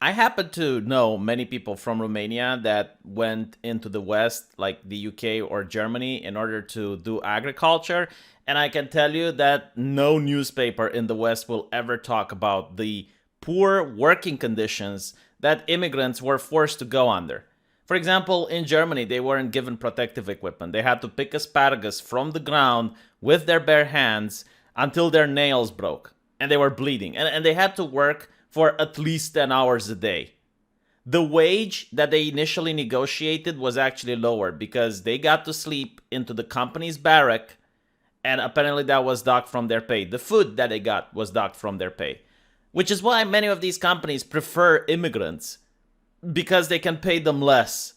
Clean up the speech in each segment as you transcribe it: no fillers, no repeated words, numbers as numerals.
I happen to know many people from Romania that went into the West, like the UK or Germany, in order to do agriculture. And I can tell you that no newspaper in the West will ever talk about the poor working conditions that immigrants were forced to go under. For example, in Germany, they weren't given protective equipment. They had to pick asparagus from the ground with their bare hands until their nails broke and they were bleeding. And they had to work for at least 10 hours a day. The wage that they initially negotiated was actually lower because they got to sleep into the company's barrack, and apparently that was docked from their pay. The food that they got was docked from their pay, which is why many of these companies prefer immigrants because they can pay them less.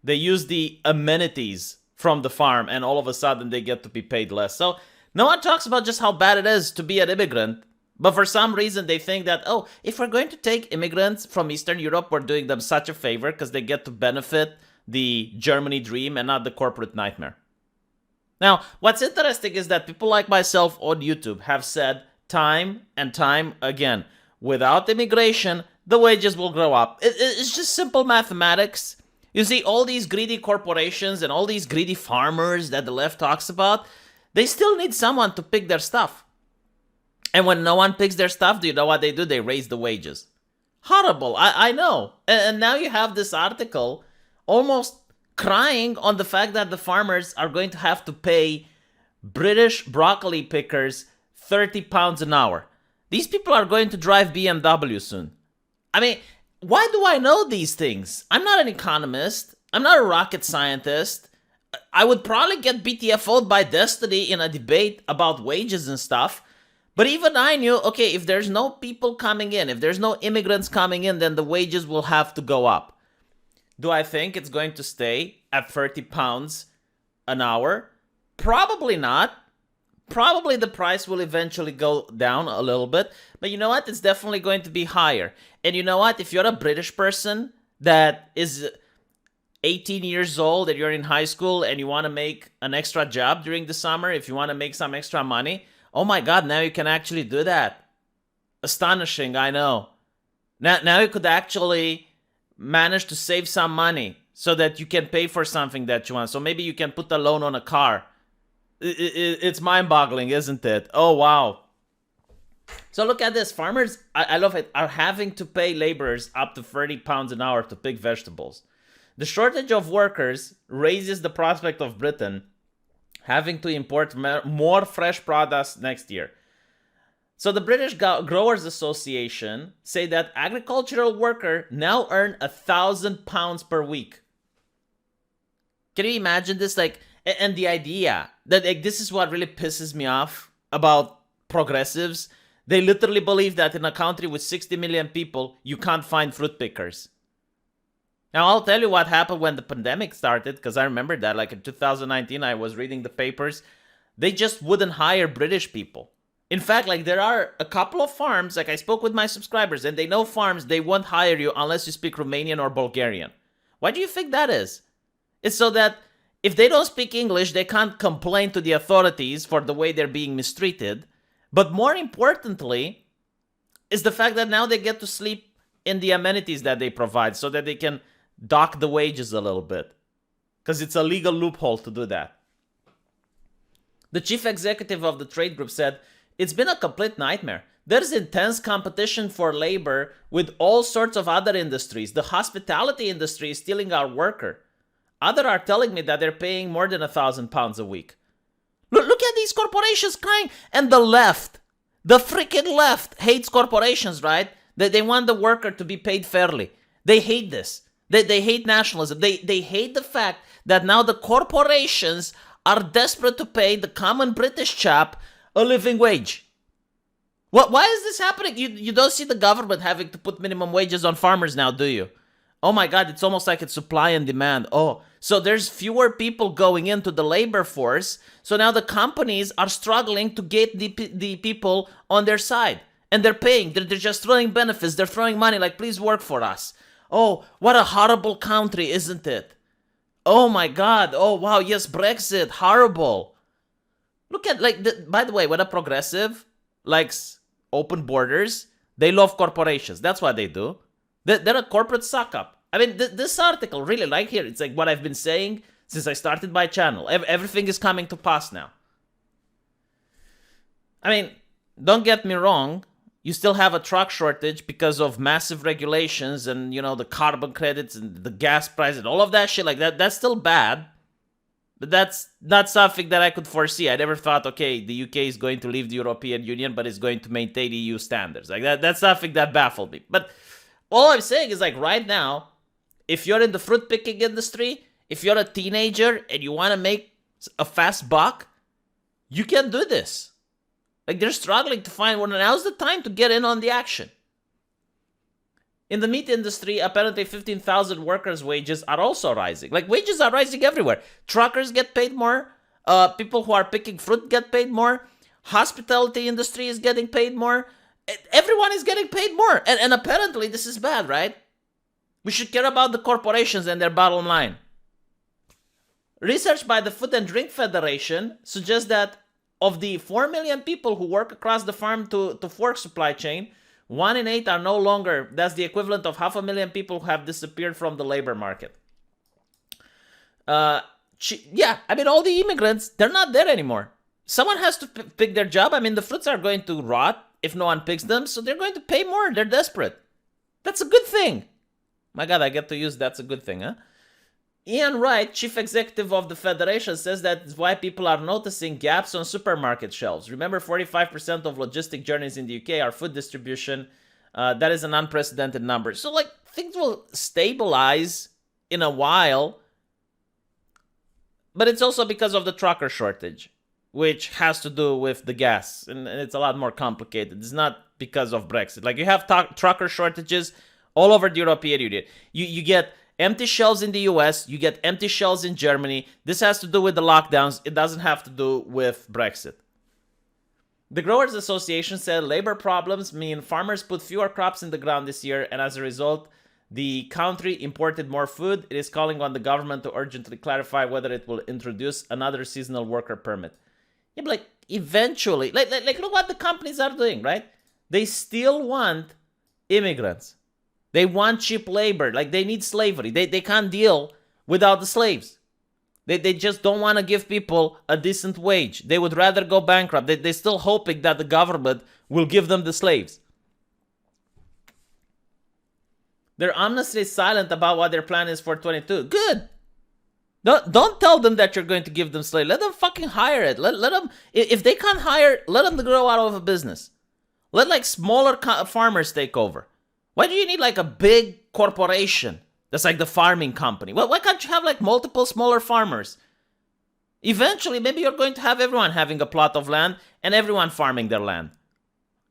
They use the amenities from the farm, and all of a sudden they get to be paid less. So no one talks about just how bad it is to be an immigrant. But for some reason, they think that, oh, if we're going to take immigrants from Eastern Europe, we're doing them such a favor because they get to benefit the Germany dream and not the corporate nightmare. Now, what's interesting is that people like myself on YouTube have said time and time again, without immigration, the wages will grow up. It's just simple mathematics. You see, all these greedy corporations and all these greedy farmers that the left talks about, they still need someone to pick their stuff. And when no one picks their stuff, do you know what they do? They raise the wages. Horrible, I know. And now you have this article almost crying on the fact that the farmers are going to have to pay British broccoli pickers £30 an hour. These people are going to drive BMW soon. I mean, why do I know these things? I'm not an economist. I'm not a rocket scientist. I would probably get BTFO'd by Destiny in a debate about wages and stuff. But even I knew, okay, if there's no people coming in, if there's no immigrants coming in, then the wages will have to go up. Do I think it's going to stay at £30 an hour? Probably not. Probably the price will eventually go down a little bit. But you know what? It's definitely going to be higher. And you know what? If you're a British person that is 18 years old and you're in high school and you want to make an extra job during the summer, if you want to make some extra money, oh my God, now you can actually do that. Astonishing, I know. Now you could actually manage to save some money so that you can pay for something that you want. So maybe you can put a loan on a car. It's mind-boggling, isn't it? Oh, wow. So look at this. Farmers, I love it, are having to pay laborers up to £30 an hour to pick vegetables. The shortage of workers raises the prospect of Britain having to import more fresh products next year. So the British Growers Association say that agricultural workers now earn £1,000 per week. Can you imagine this? And the idea that this is what really pisses me off about progressives. They literally believe that in a country with 60 million people, you can't find fruit pickers. Now, I'll tell you what happened when the pandemic started, because I remember that, in 2019, I was reading the papers. They just wouldn't hire British people. In fact, there are a couple of farms, I spoke with my subscribers, and they know farms, they won't hire you unless you speak Romanian or Bulgarian. Why do you think that is? It's so that if they don't speak English, they can't complain to the authorities for the way they're being mistreated. But more importantly, is the fact that now they get to sleep in the amenities that they provide so that they can dock the wages a little bit, because it's a legal loophole to do that. The chief executive of the trade group said, it's been a complete nightmare. There's intense competition for labor with all sorts of other industries. The hospitality industry is stealing our worker. Others are telling me that they're paying more than £1,000 a week. Look at these corporations crying. And the left, the freaking left hates corporations, right? They want the worker to be paid fairly. They hate this. They hate nationalism. They hate the fact that now the corporations are desperate to pay the common British chap a living wage. Why is this happening? You don't see the government having to put minimum wages on farmers now, do you? Oh my God, it's almost like it's supply and demand. Oh, so there's fewer people going into the labor force. So now the companies are struggling to get the people on their side. And they're paying. They're just throwing benefits. They're throwing money please work for us. Oh, what a horrible country, isn't it? Oh my God. Oh, wow. Yes, Brexit. Horrible. Look at, by the way, when a progressive likes open borders, they love corporations. That's what they do. They're a corporate suck up. I mean, this article really, like here, it's like what I've been saying since I started my channel. Everything is coming to pass now. I mean, don't get me wrong. You still have a truck shortage because of massive regulations and, the carbon credits and the gas price and all of that shit like that. That's still bad. But that's not something that I could foresee. I never thought, okay, the UK is going to leave the European Union, but it's going to maintain EU standards. Like that's something that baffled me. But all I'm saying is, like, right now, if you're in the fruit picking industry, if you're a teenager and you want to make a fast buck, you can do this. Like, they're struggling to find one. Now's the time to get in on the action. In the meat industry, apparently 15,000 workers' wages are also rising. Like, wages are rising everywhere. Truckers get paid more. People who are picking fruit get paid more. Hospitality industry is getting paid more. Everyone is getting paid more. And apparently this is bad, right? We should care about the corporations and their bottom line. Research by the Food and Drink Federation suggests that of the 4 million people who work across the farm to fork supply chain, 1 in 8 are no longer. That's the equivalent of 500,000 people who have disappeared from the labor market. Yeah, I mean, all the immigrants, they're not there anymore. Someone has to pick their job. I mean, the fruits are going to rot if no one picks them, so they're going to pay more. They're desperate. That's a good thing. My God, I get to use that's a good thing, huh? Ian Wright, chief executive of the Federation, says that's why people are noticing gaps on supermarket shelves. Remember, 45% of logistic journeys in the UK are food distribution. That is an unprecedented number. So, like, things will stabilize in a while. But it's also because of the trucker shortage, which has to do with the gas. And it's a lot more complicated. It's not because of Brexit. Like, you have trucker shortages all over the European Union. You get empty shelves in the US, you get empty shelves in Germany. This has to do with the lockdowns. It doesn't have to do with Brexit. The Growers Association said labor problems mean farmers put fewer crops in the ground this year, and as a result, the country imported more food. It is calling on the government to urgently clarify whether it will introduce another seasonal worker permit. Yeah, but like, eventually, like look what the companies are doing, right? They still want immigrants. They want cheap labor. Like, they need slavery. They can't deal without the slaves. They just don't want to give people a decent wage. They would rather go bankrupt. They're still hoping that the government will give them the slaves. They're honestly silent about what their plan is for 22. Good. Don't tell them that you're going to give them slaves. Let them fucking hire it. Let them, if they can't hire, let them grow out of a business. Let, like, smaller farmers take over. Why do you need, like, a big corporation that's like the farming company? Why can't you have, like, multiple smaller farmers? Eventually, maybe you're going to have everyone having a plot of land and everyone farming their land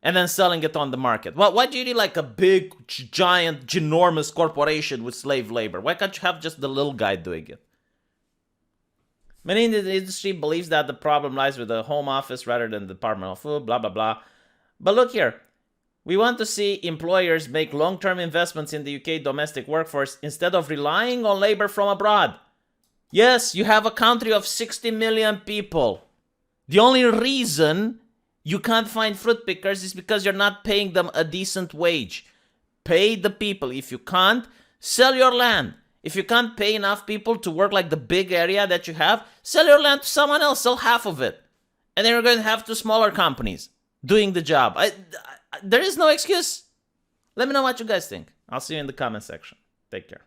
and then selling it on the market. Why do you need, like, a big, giant, ginormous corporation with slave labor? Why can't you have just the little guy doing it? Many in the industry believes that the problem lies with the Home Office rather than the Department of Food, blah, blah, blah. But look here. We want to see employers make long-term investments in the UK domestic workforce instead of relying on labor from abroad. Yes, you have a country of 60 million people. The only reason you can't find fruit pickers is because you're not paying them a decent wage. Pay the people. If you can't, sell your land. If you can't pay enough people to work like the big area that you have, sell your land to someone else. Sell half of it. And then you're going to have 2 smaller companies doing the job. There is no excuse. Let me know what you guys think. I'll see you in the comment section. Take care.